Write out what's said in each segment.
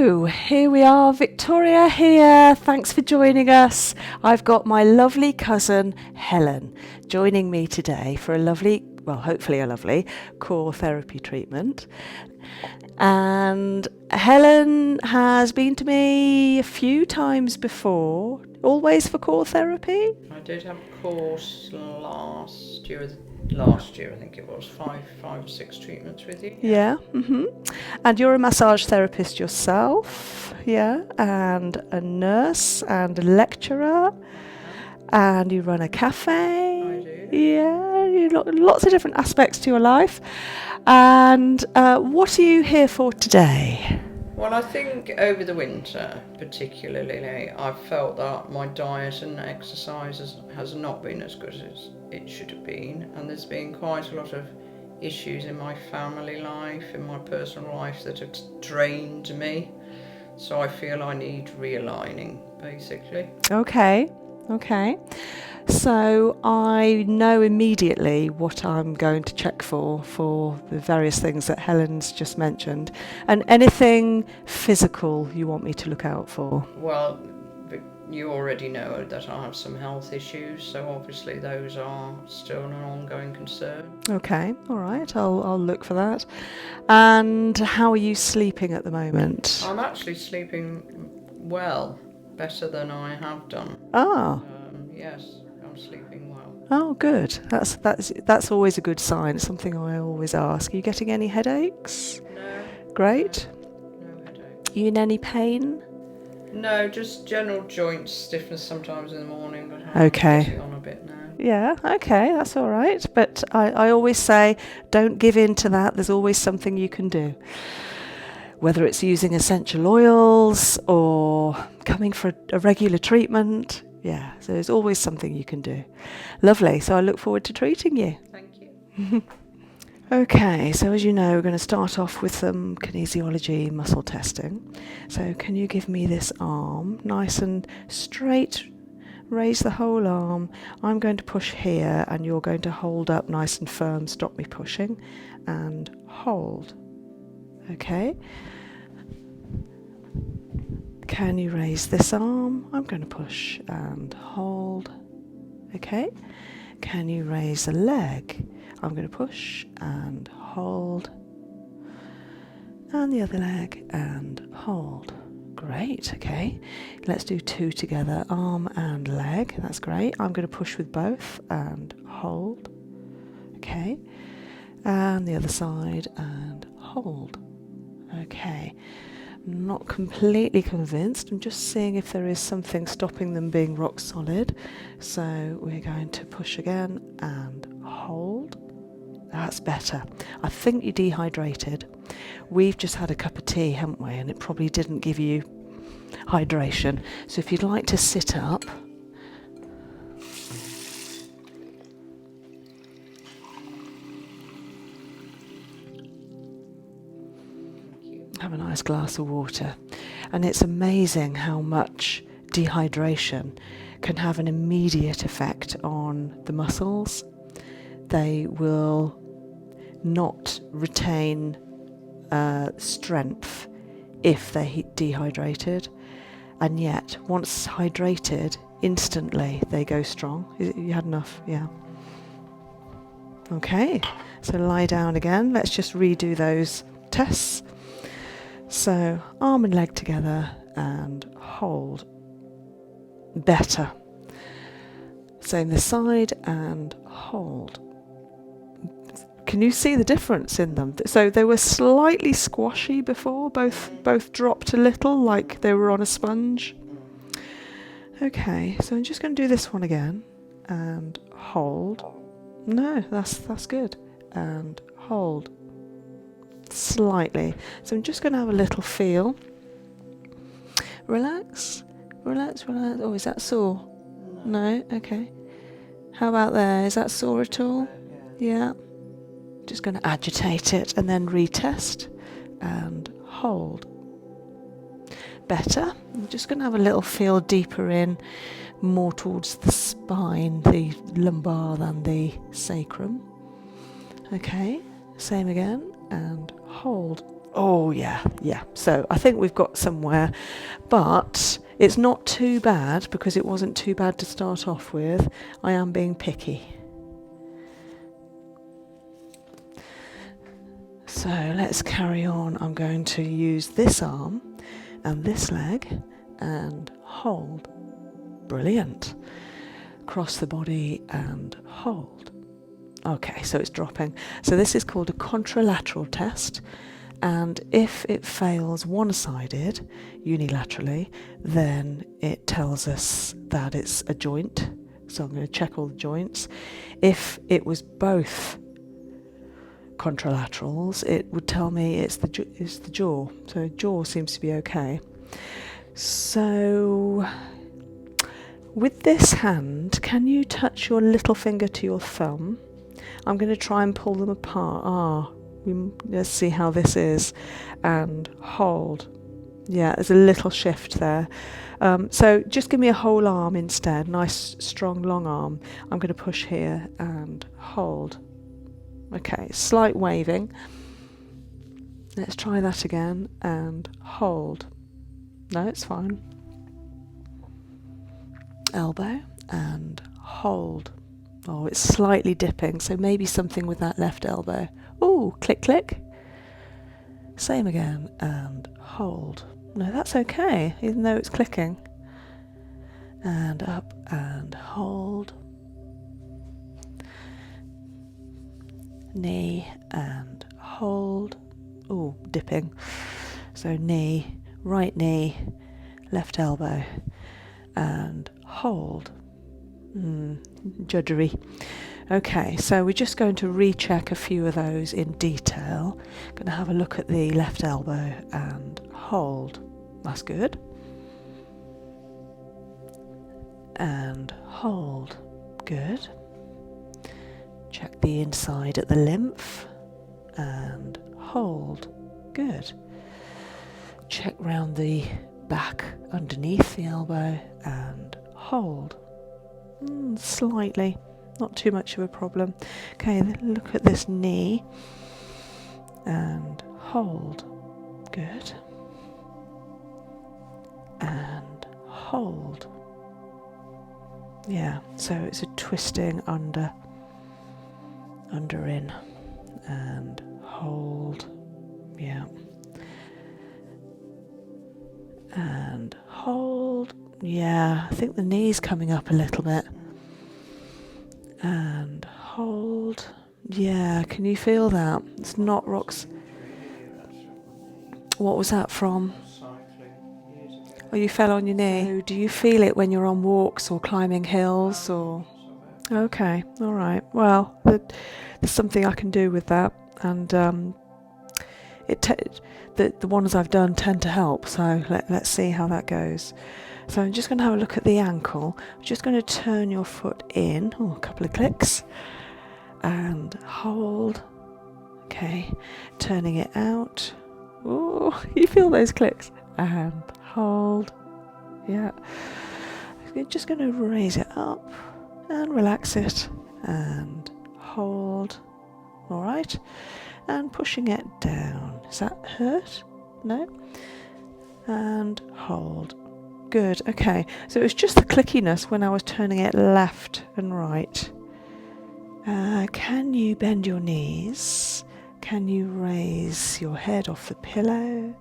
So, here we are, Victoria here. Thanks for joining us. I've got my lovely cousin Helen joining me today for a lovely, well, hopefully a lovely core therapy treatment. And Helen has been to me a few times before, always for core therapy. I did have a course last year I think it was, five or six treatments with you. Yeah. And you're a massage therapist yourself, yeah, and a nurse and a lecturer, and you run a cafe. I do. Yeah, lots of different aspects to your life. And what are you here for today? Well, I think over the winter particularly, I've felt that my diet and exercise has not been as good as it should have been, and there's been quite a lot of issues in my family life, in my personal life, that have drained me. So I feel I need realigning, basically. Okay. So I know immediately what I'm going to check for the various things that Helen's just mentioned. And anything physical you want me to look out for? Well, you already know that I have some health issues, so obviously those are still an ongoing concern. Okay, all right, I'll look for that. And how are you sleeping at the moment? I'm actually sleeping well, better than I have done. Ah. Yes, I'm sleeping well. Oh, good. That's always a good sign. It's something I always ask. Are you getting any headaches? No. Great. No headache. You in any pain? No, just general joint stiffness sometimes in the morning, but I'm getting on a bit now. Yeah, okay, that's all right. But I always say, don't give in to that. There's always something you can do. Whether it's using essential oils or coming for a regular treatment. Yeah, so there's always something you can do. Lovely. So I look forward to treating you. Thank you. Okay, so as you know, we're going to start off with some kinesiology muscle testing. So can you give me this arm nice and straight? Raise the whole arm. I'm going to push here and you're going to hold up nice and firm. Stop me pushing and hold. Okay. Can you raise this arm? I'm going to push and hold. Okay. Can you raise the leg? I'm going to push and hold. And the other leg and hold. Great, okay. Let's do two together, arm and leg. That's great. I'm going to push with both and hold. Okay. And the other side and hold. Okay. Not completely convinced. I'm just seeing if there is something stopping them being rock solid. So we're going to push again and hold. That's better. I think you're dehydrated. We've just had a cup of tea, haven't we? And it probably didn't give you hydration. So if you'd like to sit up. Have a nice glass of water. And it's amazing how much dehydration can have an immediate effect on the muscles. They will not retain strength if they're dehydrated, and yet once hydrated, instantly they go strong. You had enough? Yeah. Okay, so lie down again. Let's just redo those tests. So arm and leg together and hold. Better. Same this side and hold. Can you see the difference in them? So they were slightly squashy before, both dropped a little like they were on a sponge. Okay, so I'm just going to do this one again and hold. No, that's good. And hold. Slightly. So I'm just going to have a little feel. Relax. Oh, is that sore? No? Okay. How about there? Is that sore at all? Yeah. Just going to agitate it and then retest and hold. Better. I'm just going to have a little feel deeper in, more towards the spine, the lumbar than the sacrum. Okay, same again and hold. Oh yeah, yeah. So I think we've got somewhere, but it's not too bad because it wasn't too bad to start off with. I am being picky. So let's carry on. I'm going to use this arm and this leg and hold. Brilliant. Cross the body and hold. Okay, so it's dropping. So this is called a contralateral test. And if it fails one-sided, unilaterally, then it tells us that it's a joint. So I'm going to check all the joints. If it was both contralaterals, it would tell me it's the jaw. So jaw seems to be okay. So with this hand, can you touch your little finger to your thumb? I'm going to try and pull them apart. Let's see how this is. And hold. Yeah, there's a little shift there. So just give me a whole arm instead. Nice, strong, long arm. I'm going to push here and hold. Okay, slight waving. Let's try that again and hold. No, it's fine. Elbow and hold. Oh, it's slightly dipping, so maybe something with that left elbow. Oh, click, click. Same again, and hold. No, that's okay, even though it's clicking. And up and hold. Knee and hold. Oh, dipping. So knee, right knee, left elbow, and hold. Judgery. Okay, so we're just going to recheck a few of those in detail. Going to have a look at the left elbow and hold. That's good. And hold. Good. Check the inside at the lymph and hold. Good. Check round the back underneath the elbow and hold. Slightly, not too much of a problem. Okay, then look at this knee and hold. Good. And hold. Yeah, so it's a twisting under in and hold. Yeah. And hold. Yeah, I think the knee's coming up a little bit. And hold. Yeah, can you feel that? It's not rocks. What was that from? Oh, you fell on your knee. So do you feel it when you're on walks or climbing hills or? Okay, all right. Well, there's something I can do with that, and the ones I've done tend to help. So let's see how that goes. So I'm just going to have a look at the ankle. I'm just going to turn your foot in. Oh, a couple of clicks. And hold. Okay. Turning it out. Oh, you feel those clicks. And hold. Yeah. I'm just going to raise it up and relax it. And hold. All right. And pushing it down. Does that hurt? No? And hold. Good, okay. So it was just the clickiness when I was turning it left and right. Can you bend your knees? Can you raise your head off the pillow?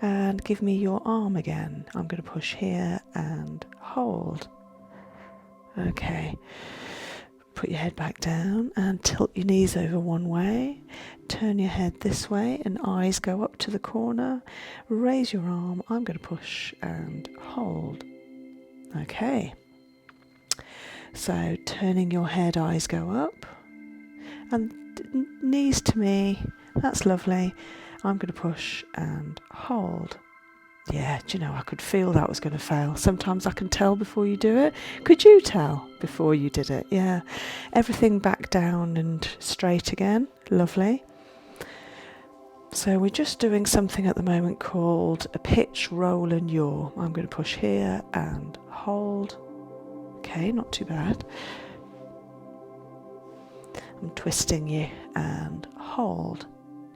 And give me your arm again. I'm going to push here and hold. Okay. Put your head back down and tilt your knees over one way. Turn your head this way and eyes go up to the corner. Raise your arm. I'm going to push and hold. Okay. So turning your head, eyes go up. And knees to me. That's lovely. I'm going to push and hold. Yeah, do you know, I could feel that was going to fail. Sometimes I can tell before you do it. Could you tell before you did it? Yeah. Everything back down and straight again. Lovely. So we're just doing something at the moment called a pitch, roll and yaw. I'm going to push here and hold. Okay, not too bad. I'm twisting you and hold.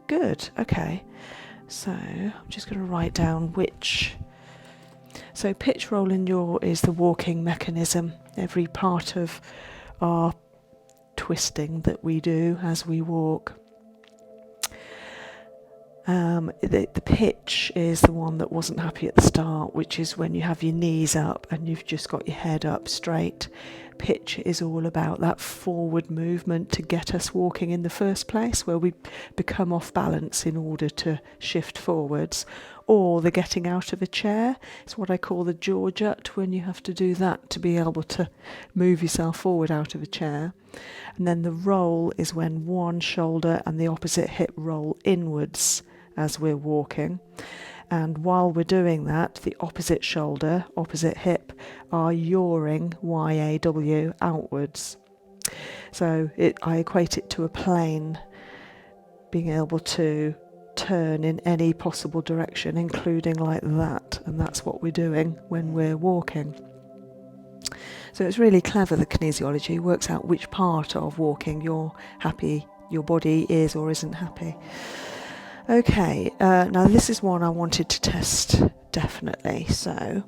Good, okay. So I'm just going to write down which. So pitch, roll and yaw is the walking mechanism. Every part of our twisting that we do as we walk. The pitch is the one that wasn't happy at the start, which is when you have your knees up and you've just got your head up straight. Pitch is all about that forward movement to get us walking in the first place, where we become off balance in order to shift forwards, or the getting out of a chair. It's what I call the jaw jut, when you have to do that to be able to move yourself forward out of a chair. And then the roll is when one shoulder and the opposite hip roll inwards as we're walking. And while we're doing that, the opposite shoulder, opposite hip are yawing, Y-A-W, outwards. So I equate it to a plane, being able to turn in any possible direction, including like that. And that's what we're doing when we're walking. So it's really clever, the kinesiology works out which part of walking you're happy, your body is or isn't happy. Okay, now this is one I wanted to test definitely. So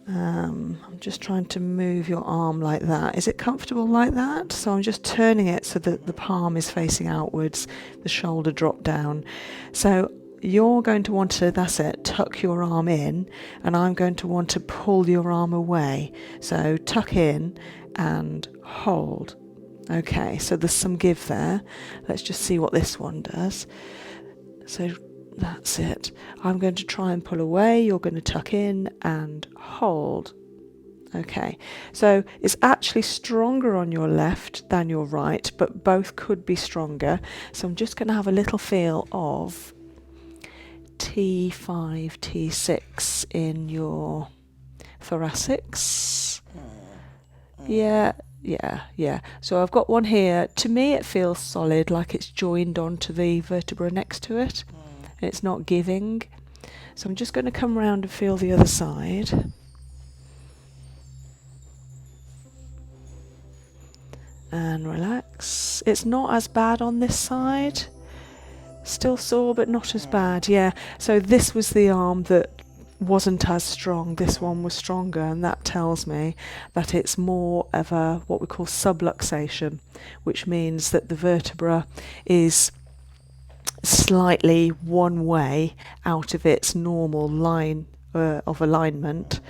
I'm just trying to move your arm like that. Is it comfortable like that? So I'm just turning it so that the palm is facing outwards, the shoulder drop down. So you're going to want to, that's it, tuck your arm in, and I'm going to want to pull your arm away. So tuck in and hold. Okay, so there's some give there. Let's just see what this one does. So that's it. I'm going to try and pull away. You're going to tuck in and hold. Okay, so it's actually stronger on your left than your right, but both could be stronger. So I'm just going to have a little feel of T5, T6 in your thoracics. Yeah. So I've got one here. To me it feels solid, like it's joined onto the vertebra next to it. It's not giving. So I'm just going to come around and feel the other side. And relax. It's not as bad on this side. Still sore, but not as bad. Yeah. So this was the arm that wasn't as strong. This one was stronger, and that tells me that it's more of a what we call subluxation, which means that the vertebra is slightly one way out of its normal line of alignment,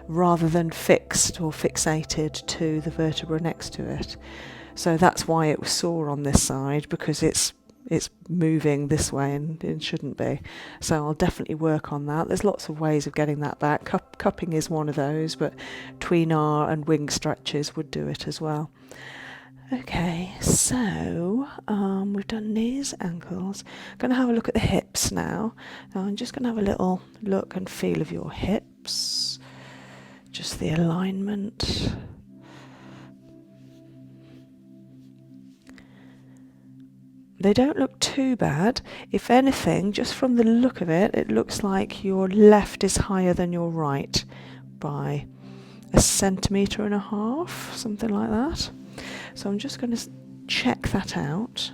rather than fixed or fixated to the vertebra next to it. So that's why it was sore on this side, because it's moving this way and it shouldn't be. So I'll definitely work on that. There's lots of ways of getting that back. Cupping is one of those, but tweenar and wing stretches would do it as well. Okay, so we've done knees, ankles. I'm going to have a look at the hips now. I'm just going to have a little look and feel of your hips. Just the alignment. They don't look too bad. If anything, just from the look of it, it looks like your left is higher than your right by 1.5 centimeters, something like that. So I'm just going to check that out.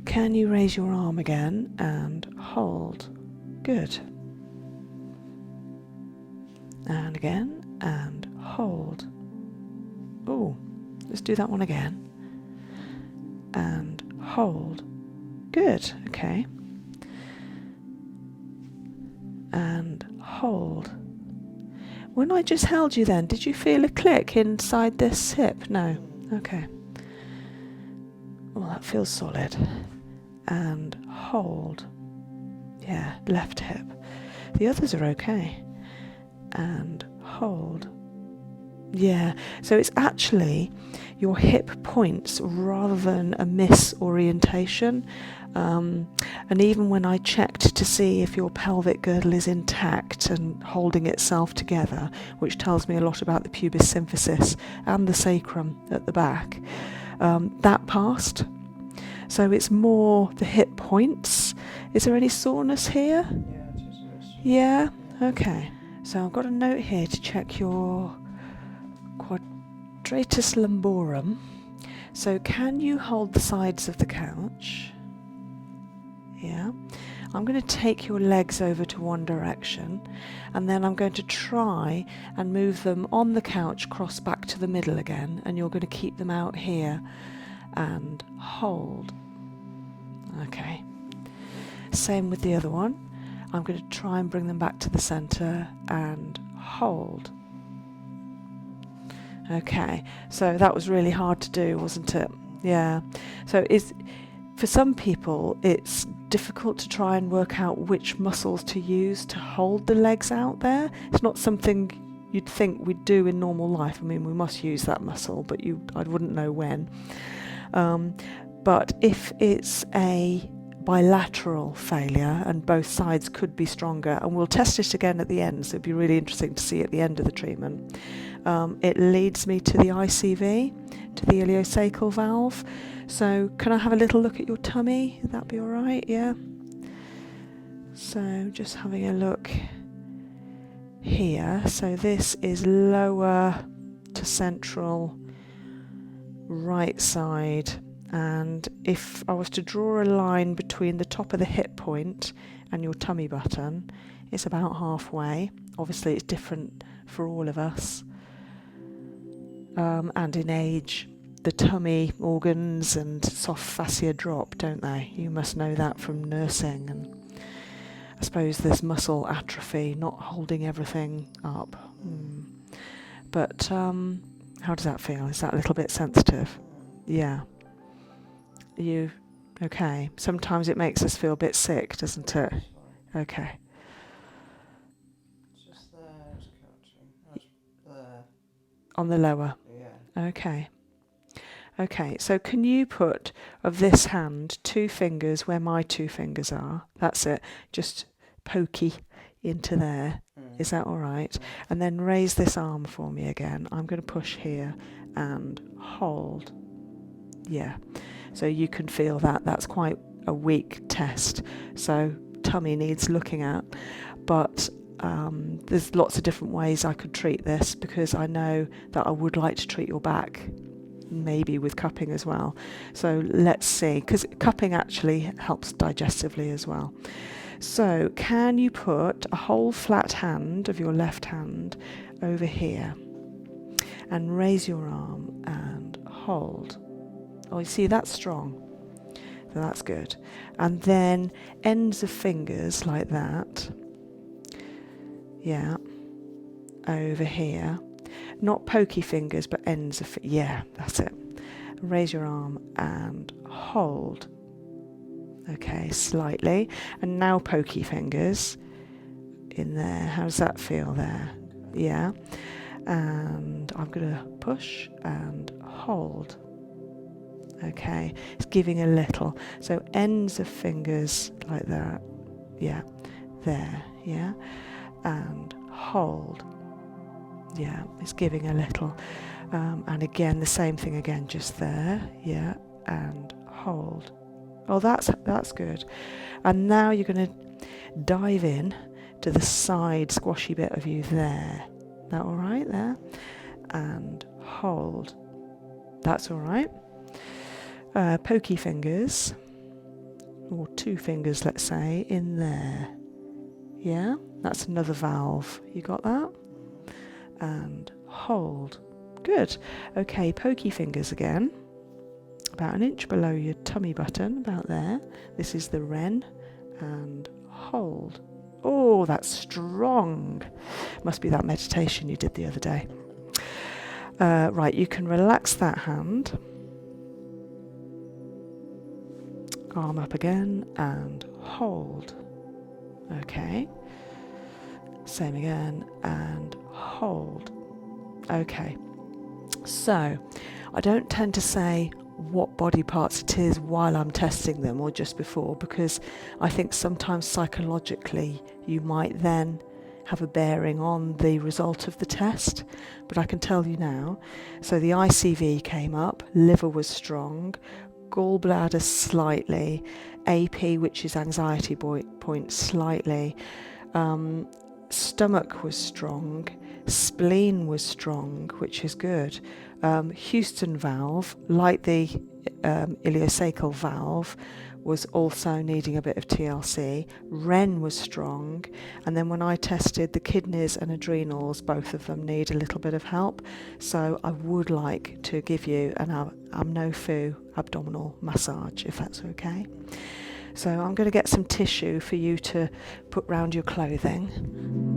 Can you raise your arm again and hold? Good. And again and hold. Oh, let's do that one again. And hold. Good, okay. And hold. When I just held you then, did you feel a click inside this hip? No? Okay. Well, that feels solid. And hold. Yeah, left hip. The others are okay. And hold. Yeah, so it's actually your hip points rather than a misorientation. And even when I checked to see if your pelvic girdle is intact and holding itself together, which tells me a lot about the pubis symphysis and the sacrum at the back, that passed. So it's more the hip points. Is there any soreness here? Yeah, it is. Yeah? Okay. So I've got a note here to check your quadratus lumborum. So can you hold the sides of the couch? Yeah. I'm going to take your legs over to one direction, and then I'm going to try and move them on the couch, cross back to the middle again, and you're going to keep them out here and hold. Okay. Same with the other one. I'm going to try and bring them back to the centre and hold. Okay, so that was really hard to do, wasn't it? Yeah. So for some people, it's difficult to try and work out which muscles to use to hold the legs out there. It's not something you'd think we'd do in normal life. I mean, we must use that muscle, but I wouldn't know when. But if it's a bilateral failure and both sides could be stronger, and we'll test it again at the end, so it'd be really interesting to see at the end of the treatment. It leads me to the ICV, to the iliosacral valve. So can I have a little look at your tummy? Would that be all right? Yeah. So just having a look here. So this is lower to central right side. And if I was to draw a line between the top of the hip point and your tummy button, it's about halfway. Obviously it's different for all of us. And in age, the tummy organs and soft fascia drop, don't they? You must know that from nursing. And I suppose there's muscle atrophy, not holding everything up. But how does that feel? Is that a little bit sensitive? Yeah. You okay? Sometimes it makes us feel a bit sick, doesn't it? Okay. Just there, it's catching. There. On the lower. Yeah. Okay. Okay, so can you put of this hand 2 fingers where my 2 fingers are? That's it. Just pokey into there. Is that all right? And then raise this arm for me again. I'm going to push here and hold. Yeah. So you can feel that. That's quite a weak test. So tummy needs looking at. But there's lots of different ways I could treat this, because I know that I would like to treat your back, maybe with cupping as well. So let's see, because cupping actually helps digestively as well. So can you put a whole flat hand of your left hand over here and raise your arm and hold? Oh, you see, that's strong. So that's good. And then ends of fingers like that. Yeah. Over here. Not pokey fingers, but ends of yeah, that's it. Raise your arm and hold. Okay, slightly. And now pokey fingers in there. How does that feel there? Yeah. And I'm going to push and hold. Okay, it's giving a little. So ends of fingers like that. Yeah, there. Yeah. And hold. Yeah, it's giving a little. And again, the same thing again, just there. Yeah, and hold. Oh, that's good. And now you're going to dive in to the side squashy bit of you there. That all right there? And hold. That's all right. Pokey fingers, or 2 fingers, let's say, in there. Yeah, that's another valve. You got that? And hold. Good. Okay, pokey fingers again. About 1 inch below your tummy button, about there. This is the Wren. And hold. Oh, that's strong. Must be that meditation you did the other day. Right, you can relax that hand. Arm up again and hold. Okay. Same again and hold. Okay. So, I don't tend to say what body parts it is while I'm testing them or just before, because I think sometimes psychologically you might then have a bearing on the result of the test. But I can tell you now. So the ICV came up, liver was strong, gallbladder slightly, AP, which is anxiety point, slightly, stomach was strong, spleen was strong, which is good. Houston valve, like the iliosacral valve, was also needing a bit of TLC. Ren was strong, and then when I tested the kidneys and adrenals, both of them need a little bit of help. So I would like to give you an amno-fu abdominal massage, if that's okay. So I'm going to get some tissue for you to put round your clothing.